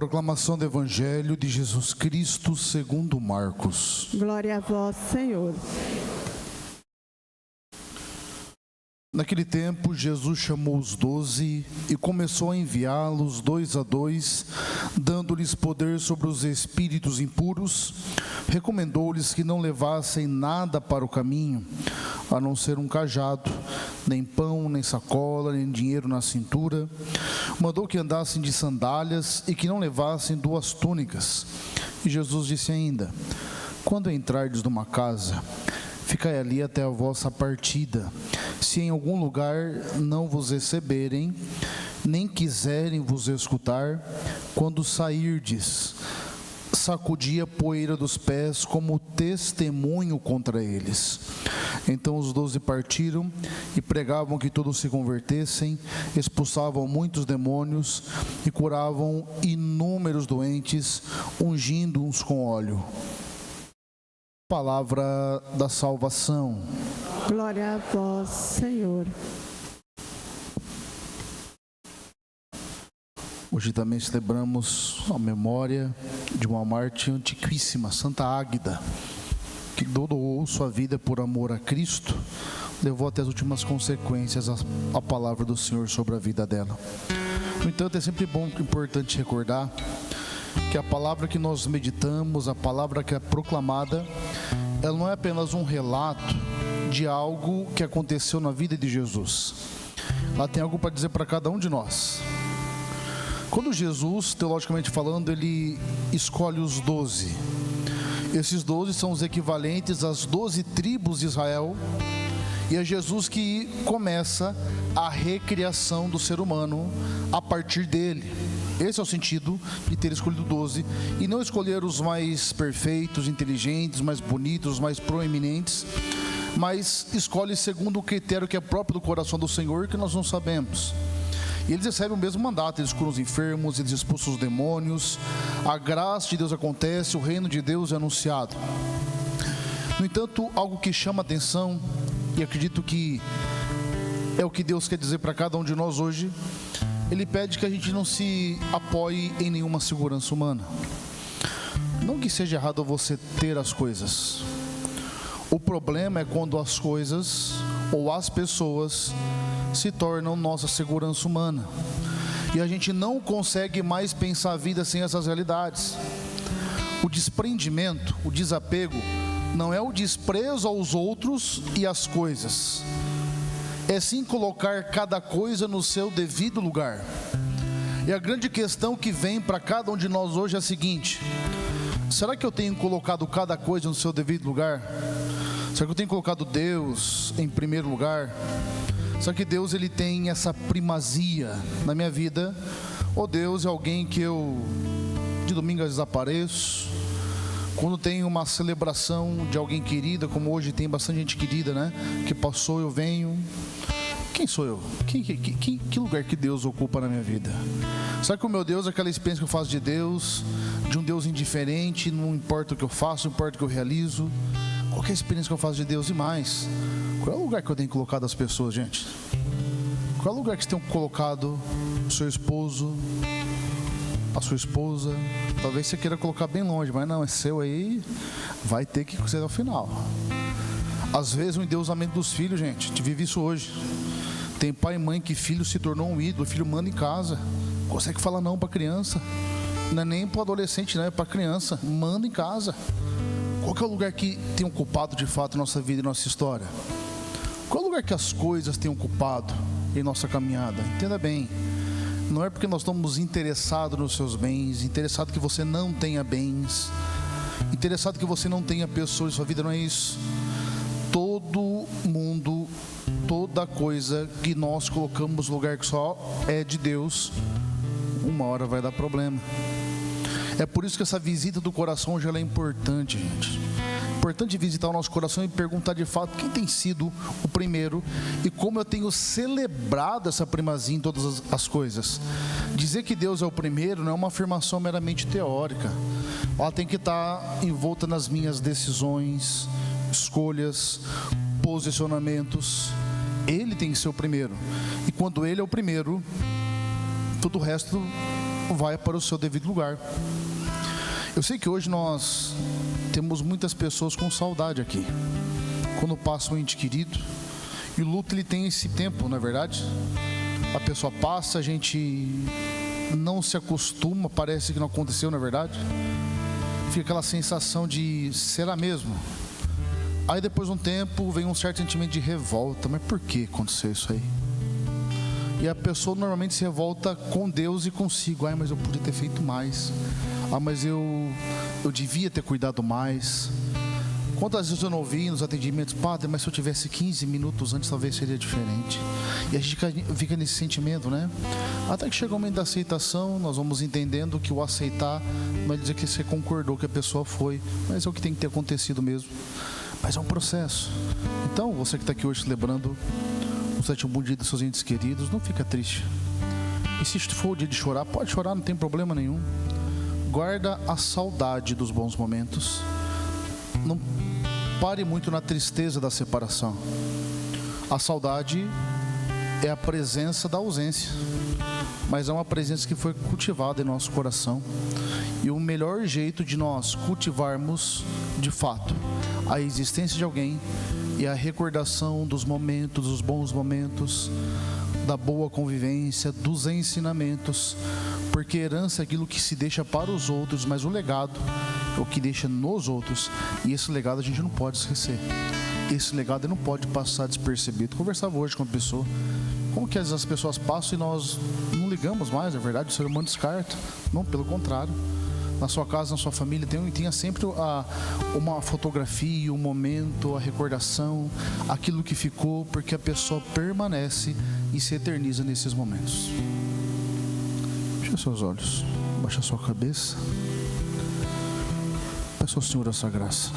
Proclamação do Evangelho de Jesus Cristo segundo Marcos. Glória a vós, Senhor. Naquele tempo, Jesus chamou os 12 e começou a enviá-los 2 a 2, dando-lhes poder sobre os espíritos impuros. Recomendou-lhes que não levassem nada para o caminho, a não ser um cajado, nem pão, nem sacola, nem dinheiro na cintura. Mandou que andassem de sandálias e que não levassem 2 túnicas. E Jesus disse ainda: quando entrardes numa casa, ficai ali até a vossa partida. Se em algum lugar não vos receberem, nem quiserem vos escutar, quando sairdes, sacudi a poeira dos pés como testemunho contra eles. Então os 12 partiram e pregavam que todos se convertessem, expulsavam muitos demônios e curavam inúmeros doentes, ungindo-os com óleo. Palavra da salvação. Glória a vós, Senhor. Hoje também celebramos a memória de uma mártir antiquíssima, Santa Águida, que doou sua vida por amor a Cristo, levou até as últimas consequências a palavra do Senhor sobre a vida dela. No entanto, é sempre importante recordar que a palavra que nós meditamos, a palavra que é proclamada, ela não é apenas um relato de algo que aconteceu na vida de Jesus. Ela tem algo para dizer para cada um de nós. Quando Jesus, teologicamente falando, ele escolhe os 12. Esses 12 são os equivalentes às 12 tribos de Israel. E é Jesus que começa a recriação do ser humano a partir dele. Esse é o sentido de ter escolhido 12 e não escolher os mais perfeitos, inteligentes, mais bonitos, mais proeminentes, mas escolhe segundo o critério que é próprio do coração do Senhor, que nós não sabemos. E eles recebem o mesmo mandato, eles curam os enfermos, eles expulsam os demônios, a graça de Deus acontece, o reino de Deus é anunciado. No entanto, algo que chama a atenção, e acredito que é o que Deus quer dizer para cada um de nós hoje, Ele pede que a gente não se apoie em nenhuma segurança humana. Não que seja errado você ter as coisas. O problema é quando as coisas ou as pessoas se tornam nossa segurança humana. E a gente não consegue mais pensar a vida sem essas realidades. O desprendimento, o desapego, não é o desprezo aos outros e às coisas. É sim colocar cada coisa no seu devido lugar. E a grande questão que vem para cada um de nós hoje é a seguinte: será que eu tenho colocado cada coisa no seu devido lugar? Será que eu tenho colocado Deus em primeiro lugar? Será que Deus ele tem essa primazia na minha vida? Ou Deus é alguém que eu de domingo às vezes apareço? Quando tem uma celebração de alguém querida, como hoje tem bastante gente querida, né? Que passou, eu venho. Quem sou eu? Que lugar que Deus ocupa na minha vida? Será que o meu Deus é aquela experiência que eu faço de Deus? De um Deus indiferente, não importa o que eu faço, não importa o que eu realizo? Qual que é a experiência que eu faço de Deus? E mais, qual é o lugar que eu tenho colocado as pessoas, gente? Qual é o lugar que vocês tenham colocado o seu esposo, a sua esposa? Talvez você queira colocar bem longe, mas não, é seu aí, vai ter que ser ao final. Às vezes o endeusamento dos filhos, gente, a gente vive isso hoje. Tem pai e mãe que filho se tornou um ídolo, o filho manda em casa, consegue falar não para criança, não é nem para adolescente, não é para criança, manda em casa. Qual que é o lugar que tem ocupado de fato nossa vida e nossa história? Qual é o lugar que as coisas têm ocupado em nossa caminhada? Entenda bem, não é porque nós estamos interessados nos seus bens, interessado que você não tenha bens, interessado que você não tenha pessoas em sua vida, não é isso. Todo mundo, toda coisa que nós colocamos no lugar que só é de Deus, uma hora vai dar problema. É por isso que essa visita do coração hoje ela é importante, gente. Importante visitar o nosso coração e perguntar de fato quem tem sido o primeiro e como eu tenho celebrado essa primazia em todas as coisas. Dizer que Deus é o primeiro não é uma afirmação meramente teórica. Ela tem que estar envolta nas minhas decisões, escolhas, posicionamentos. Ele tem que ser o primeiro. E quando Ele é o primeiro, todo o resto vai para o seu devido lugar. Eu sei que hoje nós temos muitas pessoas com saudade aqui, quando passa um ente querido. E o luto, ele tem esse tempo, não é verdade? A pessoa passa, a gente não se acostuma, parece que não aconteceu, não é verdade? Fica aquela sensação de, será mesmo? Aí depois de um tempo vem um certo sentimento de revolta. Mas por que aconteceu isso aí? E a pessoa normalmente se revolta com Deus e consigo. Mas eu podia ter feito mais. Mas eu devia ter cuidado mais. Quantas vezes eu não ouvi nos atendimentos: Padre, mas se eu tivesse 15 minutos antes, talvez seria diferente. E a gente fica nesse sentimento, né? Até que chega o momento da aceitação, nós vamos entendendo que o aceitar não é dizer que você concordou que a pessoa foi, mas é o que tem que ter acontecido mesmo. Mas é um processo. Então, você que está aqui hoje celebrando o sétimo dia dos seus entes queridos, não fica triste. E se for o dia de chorar, pode chorar, não tem problema nenhum. Guarda a saudade dos bons momentos. Não pare muito na tristeza da separação. A saudade é a presença da ausência, mas é uma presença que foi cultivada em nosso coração. E o melhor jeito de nós cultivarmos, de fato, a existência de alguém e a recordação dos momentos, dos bons momentos, da boa convivência, dos ensinamentos, porque herança é aquilo que se deixa para os outros, mas o legado é o que deixa nos outros, e esse legado a gente não pode esquecer. Esse legado não pode passar despercebido. Conversava hoje com uma pessoa, como que às vezes as pessoas passam e nós não ligamos mais, é verdade, o ser humano descarta. Não, pelo contrário. Na sua casa, na sua família, tenha sempre uma fotografia, um momento, a recordação, aquilo que ficou, porque a pessoa permanece e se eterniza nesses momentos. Feche seus olhos, baixa sua cabeça. Peça ao Senhor essa graça.